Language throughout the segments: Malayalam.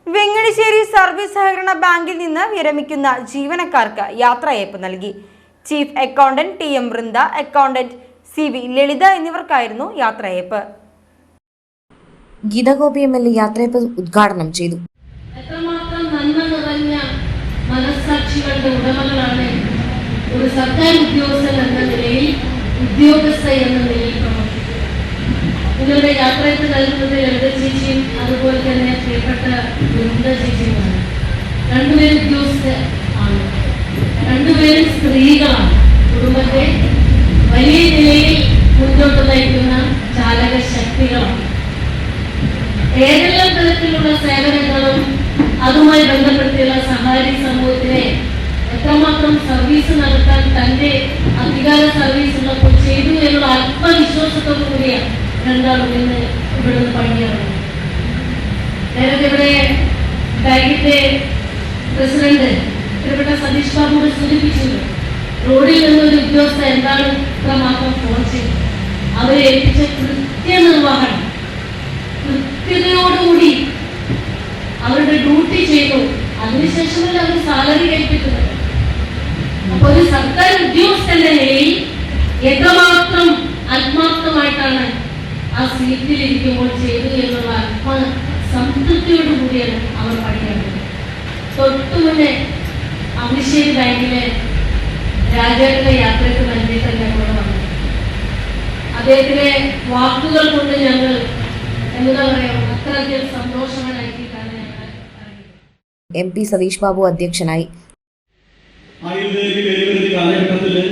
വെങ്ങണിശ്ശേരി സർവീസ് സഹകരണ ബാങ്കിൽ നിന്ന് വിരമിക്കുന്ന ജീവനക്കാർക്ക് യാത്രയയപ്പ് നൽകി. Chief accountant T M. Vrinda, accountant C V. Lalitha എന്നിവർക്കായിരുന്നു യാത്രയയപ്പ്. ഗീതാഗോപി എം.എൽ.എ. യാത്രയയപ്പ് ഉദ്ഘാടനം ചെയ്തു. എത്രമാത്രം നന്മ നിറഞ്ഞ മനസ്സാക്ഷികളുടെ ഉടമകളാണ് ഒരു സർക്കാർ ഉദ്യോഗസ്ഥൻ എന്ന നിലയിൽ, ഉദ്യോഗസ്ഥ എന്ന നിലയിൽ പ്രവർത്തിക്കുന്നത്. നിങ്ങളുടെ യാത്രയയപ്പ് നൽകുന്നത് ലളിത ചേച്ചിയും അതുപോലെ തന്നെ പ്രിയപ്പെട്ട വൃന്ദ ചേച്ചിയുമാണ്. രണ്ടുപേരും ഉദ്യോഗസ്ഥ ആണ്, രണ്ടുപേരും സ്ത്രീകളാണ്. കുടുംബത്തെ വലിയ നിലയിൽ മുന്നോട്ട് നയിക്കുന്ന ചാലക ശക്തികളാണ്. ഏതെല്ലാം തരത്തിലുള്ള സേവനങ്ങളും അതുമായി ബന്ധപ്പെടുത്തിയുള്ള സഹാരി സമൂഹത്തിനെ എത്രമാത്രം സർവീസ് നടത്താൻ തന്റെ അധികാര സർവീസ് ഉള്ളപ്പോൾ ചെയ്തു എന്നുള്ള ആത്മവിശ്വാസത്തോടു കൂടിയാണ് രണ്ടാളും ഇന്ന് ഇവിടുന്ന് പണിയാണ്. നേരത്തെ ഇവിടെ ബാങ്കിന്റെ പ്രസിഡന്റ് പ്രിയപ്പെട്ട സതീഷ് ബാബു സൂചിപ്പിച്ചത്, റോഡിൽ നിന്നൊരു ഉദ്യോഗസ്ഥ എന്താണ് ഇത്രമാത്രം ഫോൺ ചെയ്തു അവരെ ഏൽപ്പിച്ച കൃത്യനിർവഹണം, കൃത്യതയോടുകൂടി അവരുടെ ഡ്യൂട്ടി ചെയ്തു. അതിനുശേഷമല്ല അവർ സാലറി ഏൽപ്പിക്കുന്നത്. അപ്പൊ ഒരു സർക്കാർ ഉദ്യോഗസ്ഥന്റെ നിലയിൽ എത്രമാത്രം ആത്മാർത്ഥമായിട്ടാണ് ആ സീറ്റിലിരിക്കുമ്പോൾ ചെയ്തു എന്നുള്ള സംതൃപ്തിയോടു കൂടിയാണ് അവർ പഠിക്കുന്നത്. തൊട്ടു മുന്നേ അമൃശ്ശേരി ബാങ്കിലെ രാജാവിന്റെ യാത്രയ്ക്ക് വേണ്ടിയിട്ട് ഞങ്ങൾ വന്നു. അദ്ദേഹത്തിലെ വാക്കുകൾ കൊണ്ട് ഞങ്ങൾ എന്താ പറയാ അത്രയധികം സന്തോഷവാനാക്കിയിട്ടാണ് ഞങ്ങൾ. MP സതീഷ് ബാബു അധ്യക്ഷനായി. കാലഘട്ടത്തില്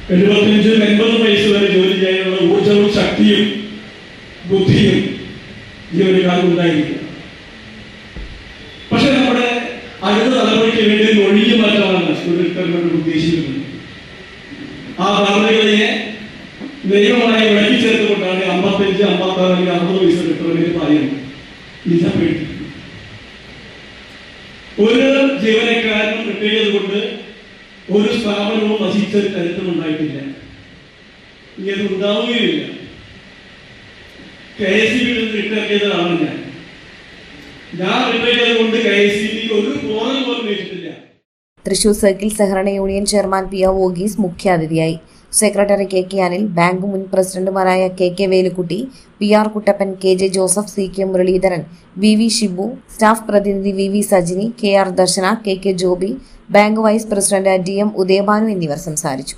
75-80 വയസ്സ് വരെ ജോലി ചെയ്യാനുള്ള ഊർജവും ശക്തിയും ബുദ്ധിയും ജീവനക്കാർക്ക് ഉണ്ടായിരിക്കും. പക്ഷെ നമ്മുടെ അടുത്ത തലമുറയ്ക്ക് വേണ്ടി ഒഴിഞ്ഞു മാറ്റാനാണ് സ്കൂളിൽ ഗവൺമെന്റ് ഉദ്ദേശിക്കുന്നത്. ആ ധാരണകളെ ദൈവമായി വിളക്കി ചേർത്തുകൊണ്ടാണ് 55, 56 അല്ലെങ്കിൽ 60 വയസ്സ് റിട്ടയർമെന്റ് പ്രായം നിജപ്പെടുത്തി. ഒരു ജീവനക്കാരനും റിട്ടയർ ചെയ്തുകൊണ്ട് ഒരു സ്ഥാപനവും നശിച്ച ചരിത്രമുണ്ടായിട്ടില്ല. ഇനി അത് ഉണ്ടാവുകയില്ല. KSEB റിട്ടയർ ചെയ്തതാണ് ഞാൻ റിട്ടയർ ചെയ്തുകൊണ്ട് KSEB ഒരു പോറൽ പോലും വെച്ചിട്ടില്ല. തൃശൂർ സർക്കിൾ സഹകരണ യൂണിയൻ ചെയർമാൻ P.R. വോഗീസ് മുഖ്യാതിഥിയായി. Secretary K.K. അനിൽ, ബാങ്ക് മുൻ പ്രസിഡന്റുമാരായ K.K. Velukutty, P.R. Kuttappan, K.J. Joseph, C.K. Muraleedharan, V.V. Shibu, staff പ്രതിനിധി V.V. Sajini, K.R. Darshana, K.K. Joby, bank vice president D.M. Udayabhanu എന്നിവർ സംസാരിച്ചു.